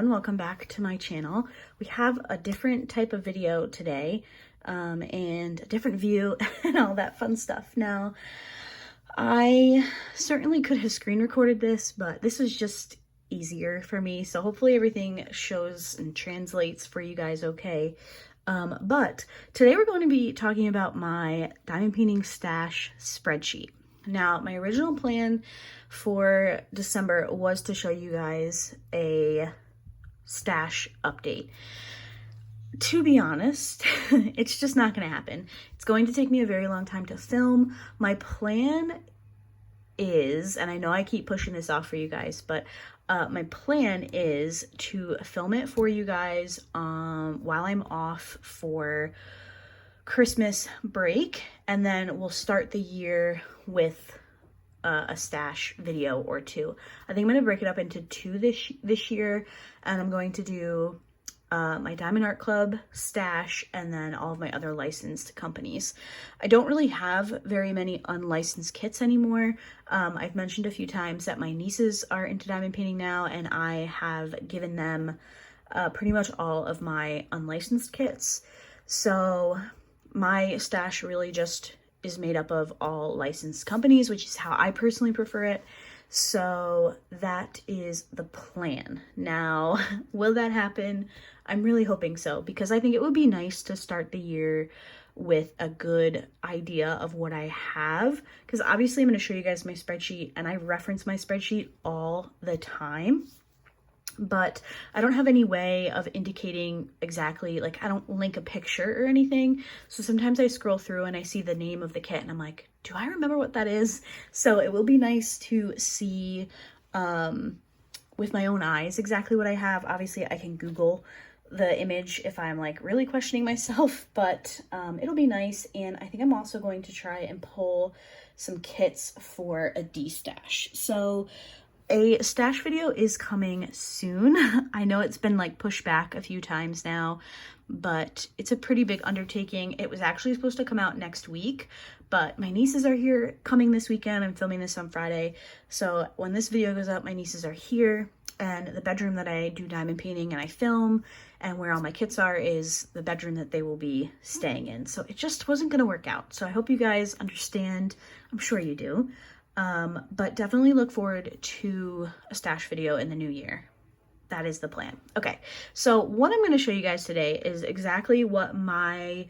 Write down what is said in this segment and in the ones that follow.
everyone, welcome back to my channel. We have a different type of video today and a different view and all that fun stuff. Now, I certainly could have screen recorded this, but this was just easier for me. So hopefully everything shows and translates for you guys okay. But today we're going to be talking about my diamond painting stash spreadsheet. Now, my original plan for December was to show you guys a stash update. To be honest, it's just not going to happen. It's going to take me a very long time to film. My plan is, and I know I keep pushing this off for you guys, but my plan is to film it for you guys while I'm off for Christmas break, and then we'll start the year with a stash video or two. I think I'm going to break it up into two this year, and I'm going to do my Diamond Art Club stash and then all of my other licensed companies. I don't really have very many unlicensed kits anymore. I've mentioned a few times that my nieces are into diamond painting now, and I have given them pretty much all of my unlicensed kits. So my stash really just is made up of all licensed companies, which is how I personally prefer it. So that is the plan. Now, will that happen? I'm really hoping so, because I think it would be nice to start the year with a good idea of what I have, because obviously I'm going to show you guys my spreadsheet, and I reference my spreadsheet all the time. But I don't have any way of indicating exactly, like I don't link a picture or anything. So sometimes I scroll through and I see the name of the kit and I'm like, do I remember what that is? So it will be nice to see with my own eyes exactly what I have. Obviously I can Google the image if I'm like really questioning myself, but it'll be nice. And I think I'm also going to try and pull some kits for a D-stash. So a stash video is coming soon. I know it's been like pushed back a few times now, but it's a pretty big undertaking. It was actually supposed to come out next week, but my nieces are here coming this weekend. I'm filming this on Friday. So when this video goes up, my nieces are here, and the bedroom that I do diamond painting and I film and where all my kits are is the bedroom that they will be staying in. So it just wasn't going to work out. So I hope you guys understand. I'm sure you do. But definitely look forward to a stash video in the new year. That is the plan. Okay, so what I'm going to show you guys today is exactly what my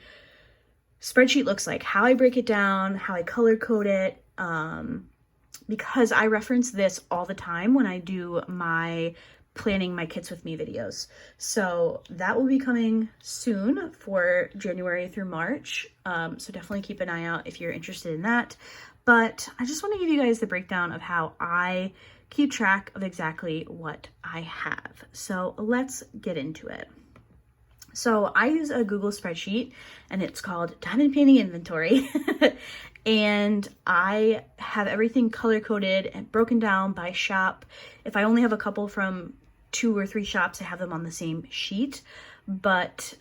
spreadsheet looks like, how I break it down, how I color code it, because I reference this all the time when I do my planning my kits with me videos. So that will be coming soon for January through March. So definitely keep an eye out if you're interested in that. But I just want to give you guys the breakdown of how I keep track of exactly what I have. So let's get into it. So I use a Google spreadsheet, and it's called Diamond Painting Inventory. And I have everything color coded and broken down by shop. If I only have a couple from 2 or 3 shops, I have them on the same sheet. But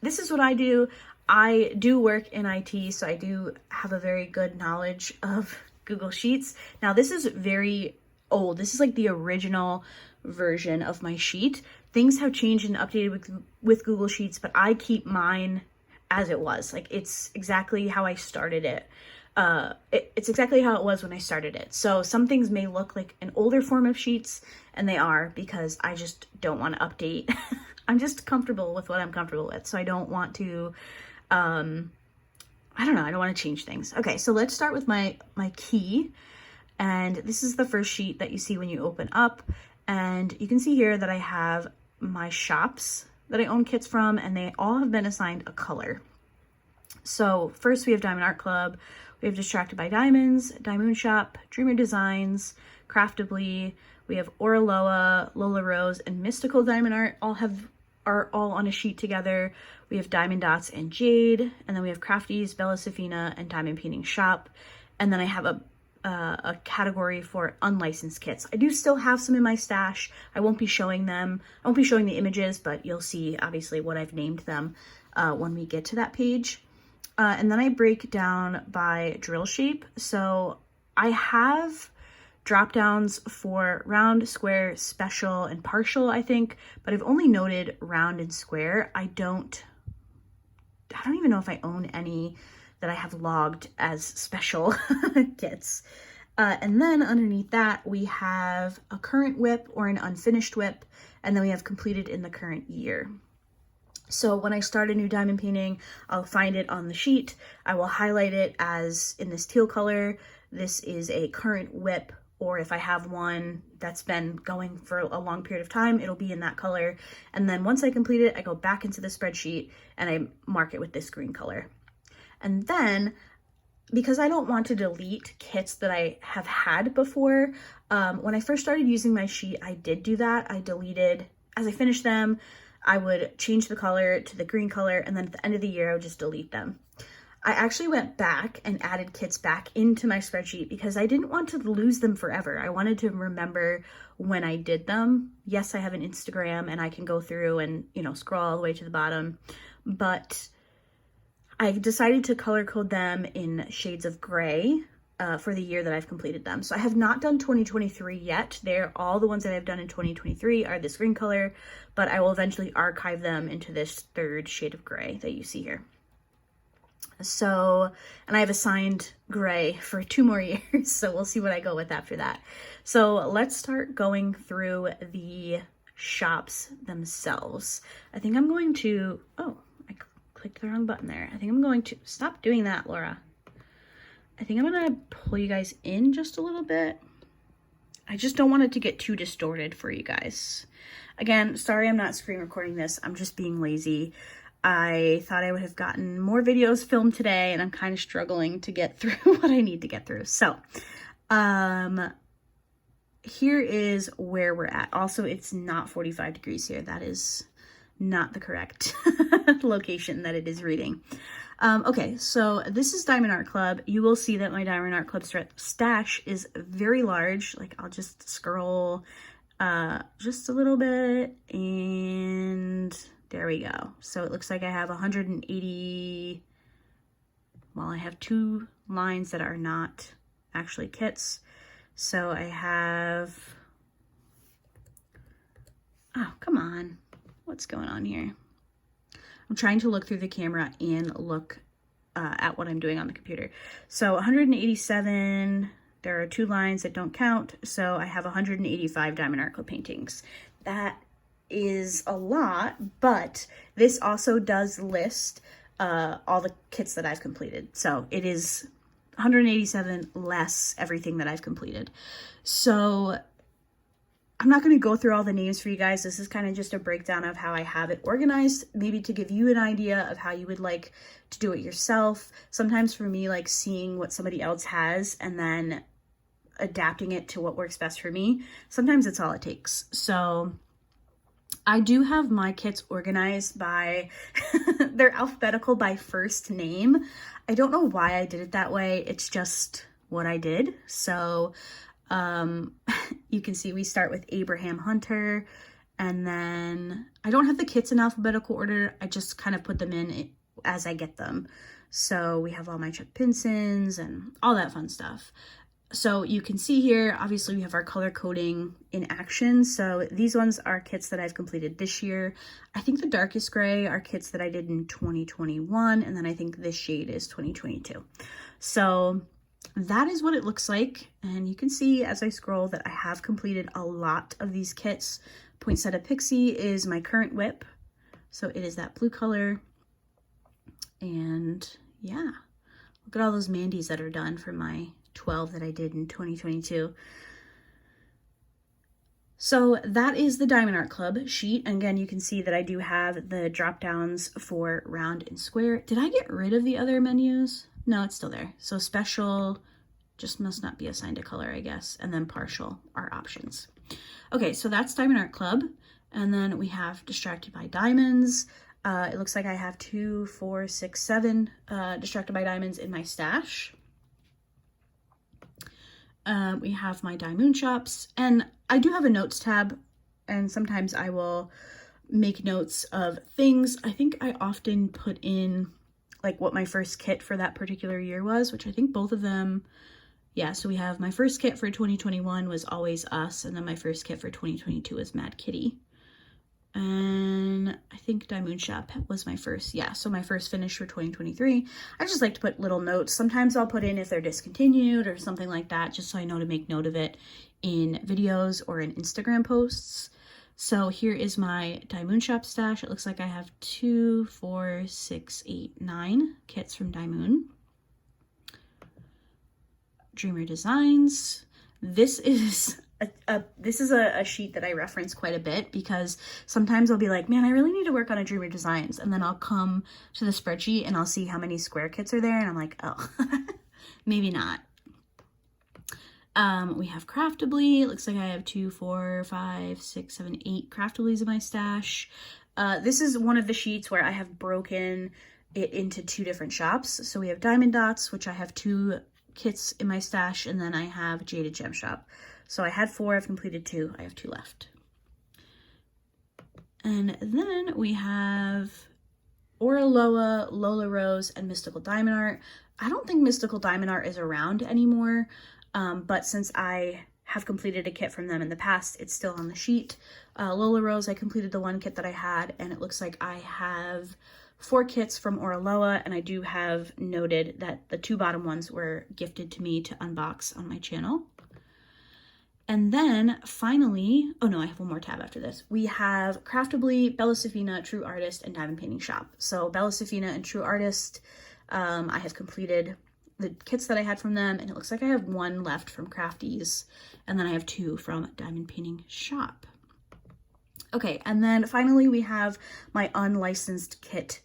this is what I do. I do work in IT, so I do have a very good knowledge of Google Sheets. Now, this is very old. This is like the original version of my sheet. Things have changed and updated with Google Sheets, but I keep mine as it was. Like, it's exactly how I started it. It's exactly how it was when I started it. So some things may look like an older form of sheets, and they are, because I just don't want to update. I'm just comfortable with what I'm comfortable with, so I don't want to I don't know, I don't want to change things. Okay, so let's start with my key. And this is the first sheet that you see when you open up. And you can see here that I have my shops that I own kits from, and they all have been assigned a color. So first we have Diamond Art Club, we have Distracted by Diamonds, Diamond Shop, Dreamer Designs, Craftably, we have Oraloa, Lola Rose, and Mystical Diamond Art are all on a sheet together. We have Diamond Dots and Jade, and then we have Crafties, Bella Safina, and Diamond Painting Shop. And then I have a category for unlicensed kits. I do still have some in my stash. I won't be showing them. I won't be showing the images, but you'll see obviously what I've named them when we get to that page. And then I break down by drill shape. So I have drop downs for round, square, special, and partial, I think, but I've only noted round and square. I don't even know if I own any that I have logged as special kits. And then underneath that, we have a current whip or an unfinished whip, and then we have completed in the current year. So when I start a new diamond painting, I'll find it on the sheet. I will highlight it as in this teal color. This is a current whip, or if I have one that's been going for a long period of time, it'll be in that color. And then once I complete it, I go back into the spreadsheet and I mark it with this green color. And then, because I don't want to delete kits that I have had before, when I first started using my sheet, I did do that. I deleted, as I finished them, I would change the color to the green color, and then at the end of the year, I would just delete them. I actually went back and added kits back into my spreadsheet because I didn't want to lose them forever. I wanted to remember when I did them. Yes, I have an Instagram and I can go through and, you know, scroll all the way to the bottom, but I decided to color code them in shades of gray for the year that I've completed them. So I have not done 2023 yet. They're all the ones that I've done in 2023 are this green color, but I will eventually archive them into this third shade of gray that you see here. So, and I have assigned gray for 2 more years, so we'll see what I go with after that. So let's start going through the shops themselves. I think I'm going to, oh, I clicked the wrong button there. I think I'm going to, stop doing that, Laura. I think I'm gonna pull you guys in just a little bit. I just don't want it to get too distorted for you guys. Again, sorry I'm not screen recording this. I'm just being lazy. I thought I would have gotten more videos filmed today, and I'm kind of struggling to get through what I need to get through. So, here is where we're at. Also, it's not 45 degrees here. That is not the correct location that it is reading. Okay, so this is Diamond Art Club. You will see that my Diamond Art Club stash is very large. Like, I'll just scroll just a little bit, and there we go. So it looks like I have 180, well, I have 2 lines that are not actually kits. So I have, oh, come on. What's going on here? I'm trying to look through the camera and look at what I'm doing on the computer. So 187, there are 2 lines that don't count. So I have 185 Diamond Art Club paintings. That is a lot, but this also does list all the kits that I've completed. So it is 187 less everything that I've completed. So I'm not going to go through all the names for you guys. This is kind of just a breakdown of how I have it organized, maybe to give you an idea of how you would like to do it yourself. Sometimes for me, like seeing what somebody else has and then adapting it to what works best for me, sometimes it's all it takes. So I do have my kits organized by, they're alphabetical by first name. I don't know why I did it that way. It's just what I did. So you can see we start with Abraham Hunter, and then I don't have the kits in alphabetical order. I just kind of put them in as I get them. So we have all my Chuck Pinsons and all that fun stuff. So you can see here, obviously we have our color coding in action. So these ones are kits that I've completed this year. I think the darkest gray are kits that I did in 2021. And then I think this shade is 2022. So that is what it looks like. And you can see as I scroll that I have completed a lot of these kits. Poinsettia Pixie is my current whip. So it is that blue color. And yeah, look at all those Mandys that are done for my 12 that I did in 2022. So that is the Diamond Art Club sheet. And again, you can see that I do have the drop downs for round and square. Did I get rid of the other menus? No, it's still there. So special just must not be assigned a color, I guess. And then partial are options. Okay, so that's Diamond Art Club. And then we have Distracted by Diamonds. It looks like I have 2, 4, 6, 7 Distracted by Diamonds in my stash. We have my Diamond shops, and I do have a notes tab, and sometimes I will make notes of things. I think I often put in like what my first kit for that particular year was, which I think both of them, yeah, so we have my first kit for 2021 was Always Us, and then my first kit for 2022 was Mad Kitty. And I think Diamond Shop was my first, yeah, so my first finish for 2023. I just like to put little notes. Sometimes I'll put in if they're discontinued or something like that, just so I know to make note of it in videos or in Instagram posts. So here is my Diamond Shop stash. It looks like I have 2, 4, 6, 8, 9 kits from Diamond. Dreamer Designs. This is a sheet that I reference quite a bit because sometimes I'll be like, man, I really need to work on a Dreamer Designs. And then I'll come to the spreadsheet and I'll see how many square kits are there. And I'm like, oh, maybe not. We have Craftably. It looks like I have 2, 4, 5, 6, 7, 8 Craftablys in my stash. This is one of the sheets where I have broken it into 2 different shops. So we have Diamond Dots, which I have 2 kits in my stash, and then I have Jaded Gem Shop. So I had 4, I've completed 2, I have 2 left. And then we have Oraloa, Lola Rose, and Mystical Diamond Art. I don't think Mystical Diamond Art is around anymore, but since I have completed a kit from them in the past, it's still on the sheet. Lola Rose, I completed the 1 kit that I had, and it looks like I have 4 kits from Oraloa, and I do have noted that the 2 bottom ones were gifted to me to unbox on my channel. And then finally, oh no, I have one more tab after this. We have Craftably, Bella Safina, True Artist, and Diamond Painting Shop. So Bella Safina and True Artist, I have completed the kits that I had from them, and it looks like I have 1 left from Crafties, and then I have 2 from Diamond Painting Shop. Okay, and then finally we have my unlicensed kit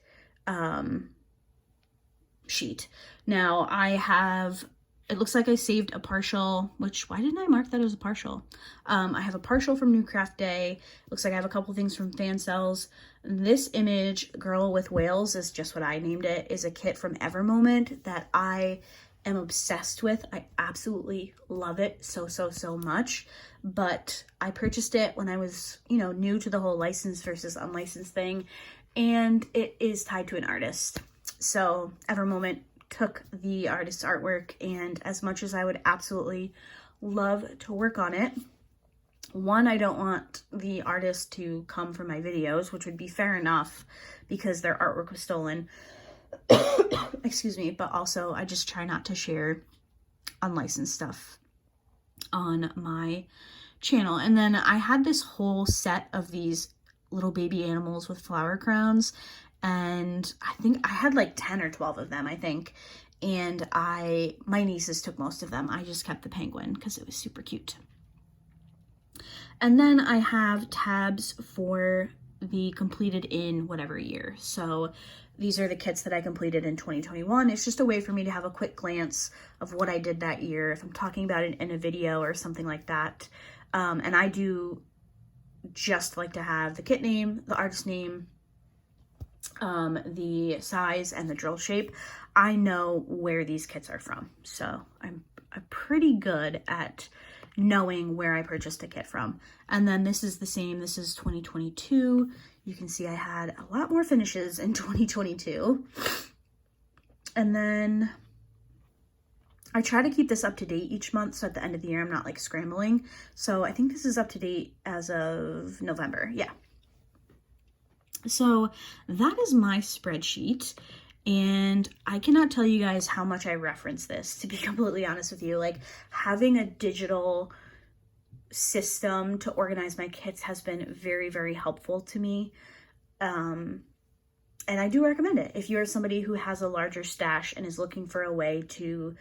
sheet. Now I have, it looks like I saved a partial, which, why didn't I mark that as a partial? I have a partial from New Craft Day. Looks like I have a couple things from Fan Cells. This image, Girl with Whales, is just what I named it, is a kit from Evermoment that I am obsessed with. I absolutely love it so much, but I purchased it when I was, you know, new to the whole licensed versus unlicensed thing, and it is tied to an artist. So Evermoment took the artist's artwork, and as much as I would absolutely love to work on it, one, I don't want the artist to come for my videos, which would be fair enough because their artwork was stolen. Excuse me, but also I just try not to share unlicensed stuff on my channel. And then I had this whole set of these little baby animals with flower crowns, and I think I had like 10 or 12 of them, I think. And my nieces took most of them. I just kept the penguin because it was super cute. And then I have tabs for the completed in whatever year. So these are the kits that I completed in 2021. It's just a way for me to have a quick glance of what I did that year, if I'm talking about it in a video or something like that. And I do just like to have the kit name, the artist name, the size, and the drill shape. I know where these kits are from, so I'm pretty good at knowing where I purchased a kit from. And then this is the same. This is 2022. You can see I had a lot more finishes in 2022. And then I try to keep this up to date each month, so at the end of the year I'm not like scrambling. So I think this is up to date as of November. Yeah. So that is my spreadsheet, and I cannot tell you guys how much I reference this, to be completely honest with you. Like, having a digital system to organize my kits has been very helpful to me. And I do recommend it. If you're somebody who has a larger stash and is looking for a way to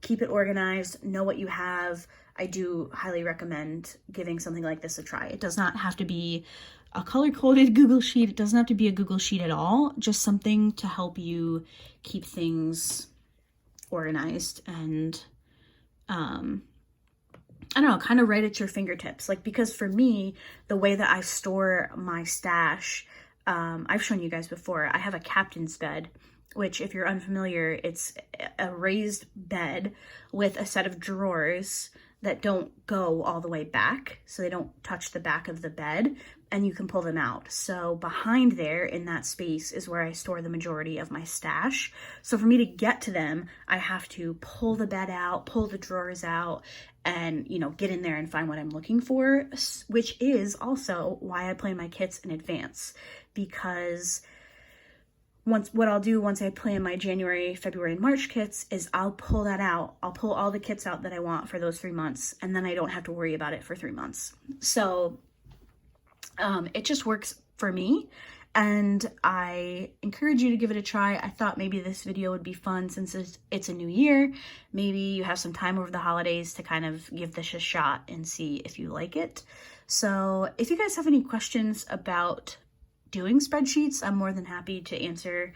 keep it organized, know what you have, I do highly recommend giving something like this a try. It does not have to be a color-coded Google Sheet. It doesn't have to be a Google Sheet at all. Just something to help you keep things organized and, I don't know, kind of right at your fingertips. Like, because for me, the way that I store my stash, I've shown you guys before, I have a captain's bed, which, if you're unfamiliar, it's a raised bed with a set of drawers that don't go all the way back, so they don't touch the back of the bed, and you can pull them out. So behind there in that space is where I store the majority of my stash. So for me to get to them, I have to pull the bed out, pull the drawers out, and, you know, get in there and find what I'm looking for, which is also why I plan my kits in advance, because what I'll do once I plan my January, February, and March kits is I'll pull that out. I'll pull all the kits out that I want for those 3 months, and then I don't have to worry about it for 3 months. So it just works for me, and I encourage you to give it a try. I thought maybe this video would be fun since it's a new year. Maybe you have some time over the holidays to kind of give this a shot and see if you like it. So if you guys have any questions about doing spreadsheets, I'm more than happy to answer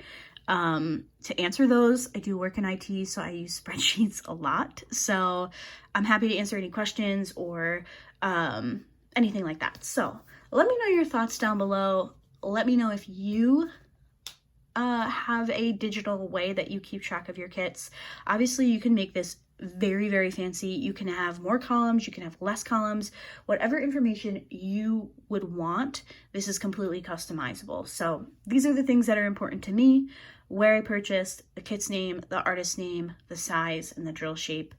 those. I do work in IT, so I use spreadsheets a lot. So I'm happy to answer any questions or anything like that. So let me know your thoughts down below. Let me know if you have a digital way that you keep track of your kits. Obviously, you can make this very, very fancy. You can have more columns, you can have less columns, whatever information you would want. This is completely customizable. So these are the things that are important to me: where I purchased, the kit's name, the artist's name, the size, and the drill shape.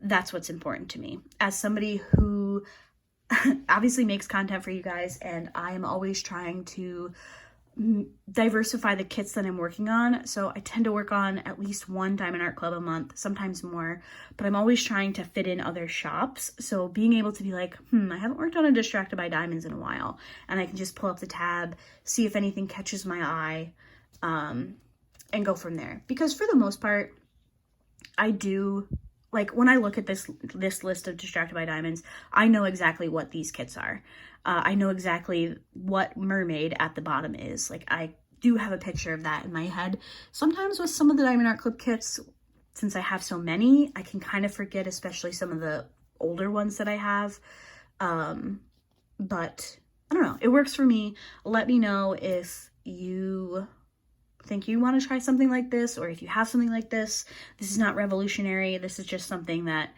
That's what's important to me. As somebody who obviously makes content for you guys, and I am always trying to diversify the kits that I'm working on. So I tend to work on at least one Diamond Art Club a month, sometimes more, but I'm always trying to fit in other shops. So being able to be like, I haven't worked on a Distracted by Diamonds in a while, and I can just pull up the tab, see if anything catches my eye, and go from there. Because for the most part, I do, like, when I look at this list of Distracted by Diamonds, I know exactly what these kits are. I know exactly what mermaid at the bottom is. Like, I do have a picture of that in my head. Sometimes with some of the Diamond Art Club kits, since I have so many, I can kind of forget, especially some of the older ones that I have. But I don't know, it works for me. Let me know if you think you want to try something like this, or if you have something like this. This is not revolutionary. This is just something that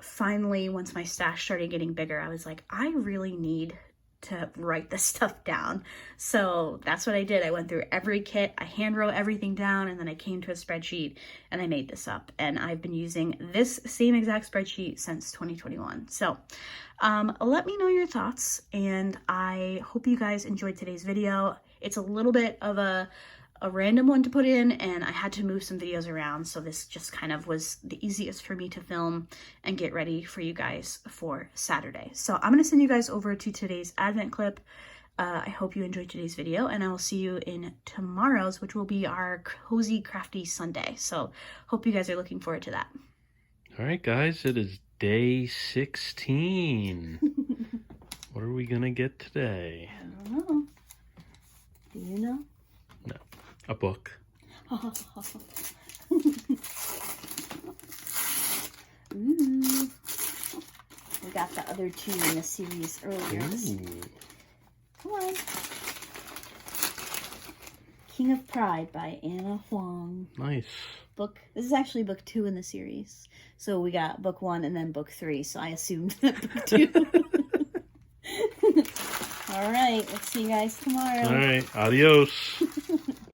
finally, once my stash started getting bigger, I was like, I really need to write this stuff down. So that's what I did. I went through every kit, I hand wrote everything down, and then I came to a spreadsheet and I made this up. And I've been using this same exact spreadsheet since 2021. So let me know your thoughts, and I hope you guys enjoyed today's video. It's a little bit of a random one to put in, and I had to move some videos around, so this just kind of was the easiest for me to film and get ready for you guys for Saturday. So I'm going to send you guys over to today's Advent clip. I hope you enjoyed today's video, and I will see you in tomorrow's, which will be our Cozy Crafty Sunday. So hope you guys are looking forward to that. All right, guys, it is day 16. What are we going to get today? I don't know. Do you know? No. A book. Ooh. We got the other two in the series earlier. Come on. King of Pride by Anna Huang. Nice. This is actually book 2 in the series. So we got book 1 and then book 3. So I assumed that book 2. All right. Let's see you guys tomorrow. All right. Adios.